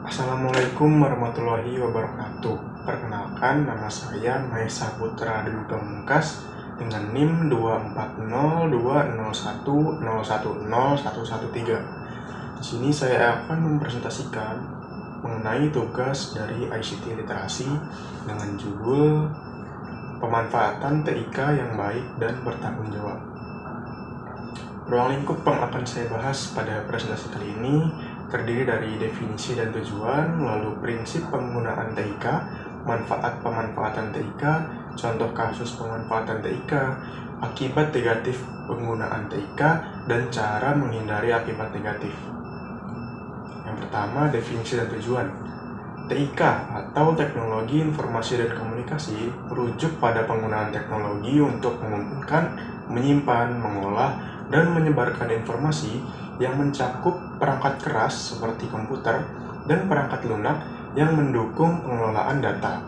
Assalamualaikum warahmatullahi wabarakatuh. Perkenalkan, nama saya Maesa Putra Dewi Pamungkas dengan NIM 2402010110113. Di sini saya akan mempresentasikan mengenai tugas dari ICT Literasi dengan judul Pemanfaatan TIK yang Baik dan Bertanggung Jawab. Ruang lingkup yang akan saya bahas pada presentasi kali ini terdiri dari definisi dan tujuan, lalu prinsip penggunaan TIK, manfaat pemanfaatan TIK, contoh kasus pemanfaatan TIK, akibat negatif penggunaan TIK, dan cara menghindari akibat negatif. Yang pertama, definisi dan tujuan. TIK atau Teknologi Informasi dan Komunikasi merujuk pada penggunaan teknologi untuk mengumpulkan, menyimpan, mengolah, dan menyebarkan informasi yang mencakup perangkat keras seperti komputer dan perangkat lunak yang mendukung pengelolaan data.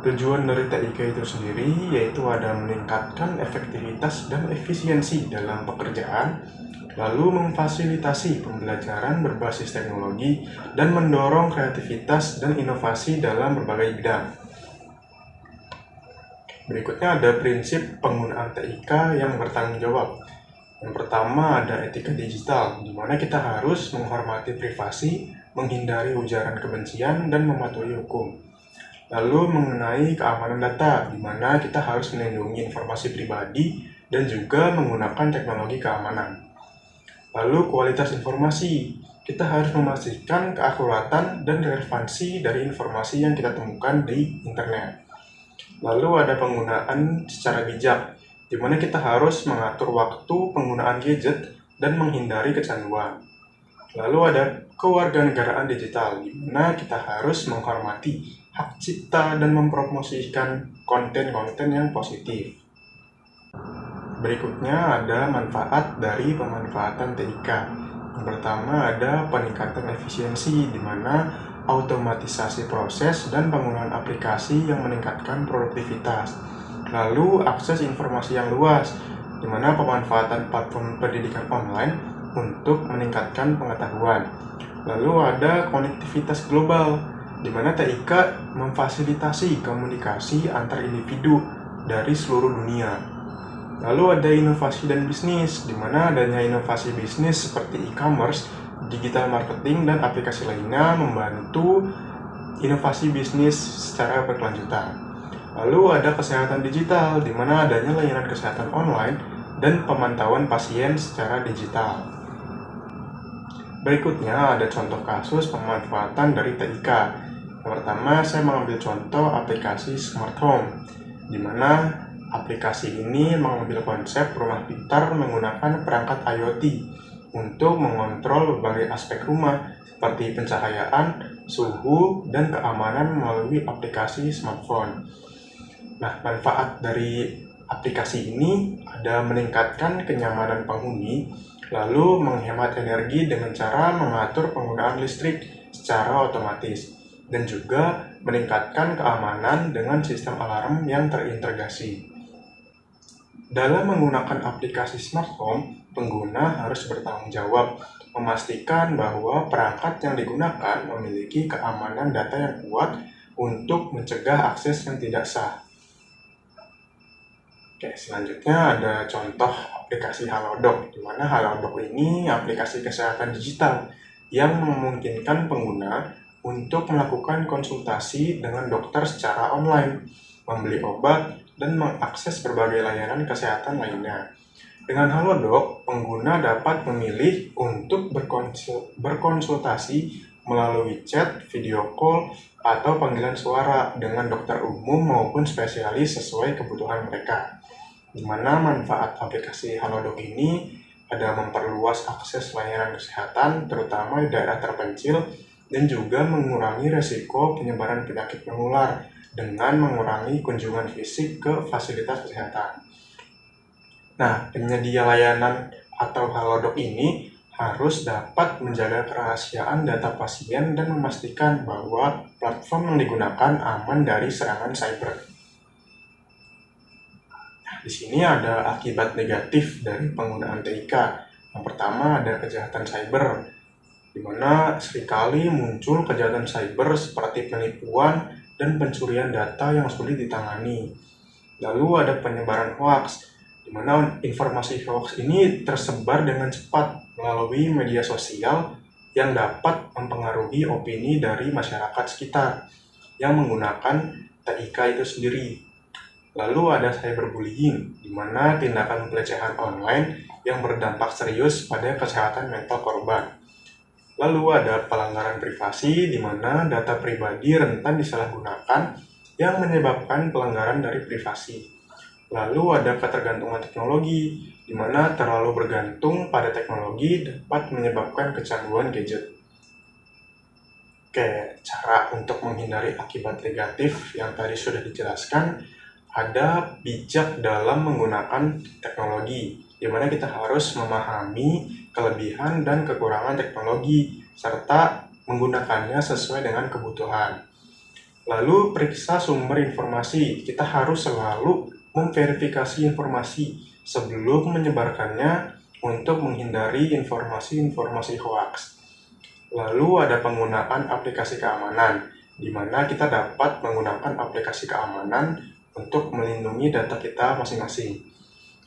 Tujuan dari TIK itu sendiri yaitu ada meningkatkan efektivitas dan efisiensi dalam pekerjaan, lalu memfasilitasi pembelajaran berbasis teknologi dan mendorong kreativitas dan inovasi dalam berbagai bidang. Berikutnya ada prinsip penggunaan TIK yang bertanggung jawab. Yang pertama ada etika digital, di mana kita harus menghormati privasi, menghindari ujaran kebencian, dan mematuhi hukum. Lalu mengenai keamanan data, di mana kita harus melindungi informasi pribadi dan juga menggunakan teknologi keamanan. Lalu kualitas informasi, kita harus memastikan keakuratan dan relevansi dari informasi yang kita temukan di internet. Lalu ada penggunaan secara bijak, di mana kita harus mengatur waktu penggunaan gadget dan menghindari kecanduan. Lalu ada kewarganegaraan digital, di mana kita harus menghormati hak cipta dan mempromosikan konten-konten yang positif. Berikutnya ada manfaat dari pemanfaatan TIK. Yang pertama ada peningkatan efisiensi, di mana automatisasi proses dan penggunaan aplikasi yang meningkatkan produktivitas. Lalu akses informasi yang luas, di mana pemanfaatan platform pendidikan online untuk meningkatkan pengetahuan. Lalu ada konektivitas global, di mana TIK memfasilitasi komunikasi antar individu dari seluruh dunia. Lalu ada inovasi dan bisnis, di mana adanya inovasi bisnis seperti e-commerce, digital marketing, dan aplikasi lainnya membantu inovasi bisnis secara berkelanjutan. Lalu ada kesehatan digital, di mana adanya layanan kesehatan online dan pemantauan pasien secara digital. Berikutnya ada contoh kasus pemanfaatan dari TIK. Yang pertama, saya mengambil contoh aplikasi Smart Home, di mana aplikasi ini mengambil konsep rumah pintar menggunakan perangkat IoT untuk mengontrol berbagai aspek rumah seperti pencahayaan, suhu, dan keamanan melalui aplikasi smartphone. Nah, manfaat dari aplikasi ini ada meningkatkan kenyamanan penghuni, lalu menghemat energi dengan cara mengatur penggunaan listrik secara otomatis, dan juga meningkatkan keamanan dengan sistem alarm yang terintegrasi. Dalam menggunakan aplikasi Smart Home, pengguna harus bertanggung jawab memastikan bahwa perangkat yang digunakan memiliki keamanan data yang kuat untuk mencegah akses yang tidak sah. Oke, selanjutnya ada contoh aplikasi Halodoc, di mana Halodoc ini aplikasi kesehatan digital yang memungkinkan pengguna untuk melakukan konsultasi dengan dokter secara online, membeli obat, dan mengakses berbagai layanan kesehatan lainnya. Dengan Halodoc, pengguna dapat memilih untuk berkonsultasi melalui chat, video call, atau panggilan suara dengan dokter umum maupun spesialis sesuai kebutuhan mereka. Di mana manfaat aplikasi Halodoc ini ada memperluas akses layanan kesehatan terutama di daerah terpencil dan juga mengurangi resiko penyebaran penyakit menular dengan mengurangi kunjungan fisik ke fasilitas kesehatan. Nah, penyedia layanan atau Halodoc ini harus dapat menjaga kerahasiaan data pasien dan memastikan bahwa platform yang digunakan aman dari serangan cyber. Di sini ada akibat negatif dari penggunaan TIK. Yang pertama ada kejahatan cyber, di mana seringkali muncul kejahatan cyber seperti penipuan dan pencurian data yang sulit ditangani. Lalu ada penyebaran hoaks, di mana informasi hoaks ini tersebar dengan cepat melalui media sosial yang dapat mempengaruhi opini dari masyarakat sekitar yang menggunakan TIK itu sendiri. Lalu ada cyberbullying, di mana tindakan pelecehan online yang berdampak serius pada kesehatan mental korban. Lalu ada pelanggaran privasi, di mana data pribadi rentan disalahgunakan yang menyebabkan pelanggaran dari privasi. Lalu ada ketergantungan teknologi, di mana terlalu bergantung pada teknologi dapat menyebabkan kecanduan gadget. Oke, cara untuk menghindari akibat negatif yang tadi sudah dijelaskan, ada bijak dalam menggunakan teknologi, di mana kita harus memahami kelebihan dan kekurangan teknologi, serta menggunakannya sesuai dengan kebutuhan. Lalu periksa sumber informasi, kita harus selalu memverifikasi informasi sebelum menyebarkannya untuk menghindari informasi-informasi hoaks. Lalu ada penggunaan aplikasi keamanan, di mana kita dapat menggunakan aplikasi keamanan untuk melindungi data kita masing-masing.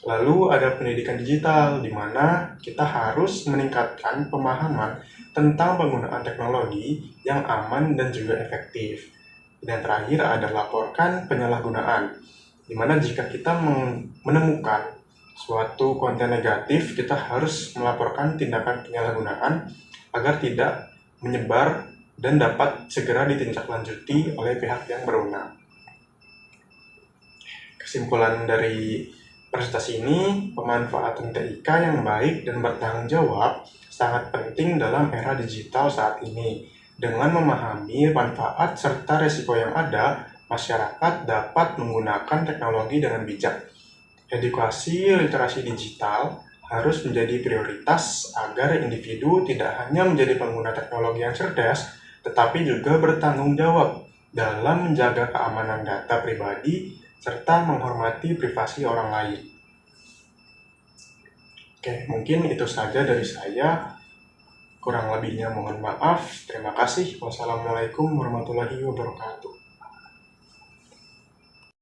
Lalu ada pendidikan digital, di mana kita harus meningkatkan pemahaman tentang penggunaan teknologi yang aman dan juga efektif. Dan terakhir ada laporkan penyalahgunaan, di mana jika kita menemukan suatu konten negatif, kita harus melaporkan tindakan penyalahgunaan agar tidak menyebar dan dapat segera ditindaklanjuti oleh pihak yang berwenang. Kesimpulan dari presentasi ini, pemanfaatan TIK yang baik dan bertanggung jawab sangat penting dalam era digital saat ini. Dengan memahami manfaat serta risiko yang ada, masyarakat dapat menggunakan teknologi dengan bijak. Edukasi literasi digital harus menjadi prioritas agar individu tidak hanya menjadi pengguna teknologi yang cerdas, tetapi juga bertanggung jawab dalam menjaga keamanan data pribadi serta menghormati privasi orang lain. Oke, mungkin itu saja dari saya. Kurang lebihnya mohon maaf. Terima kasih. Wassalamualaikum warahmatullahi wabarakatuh.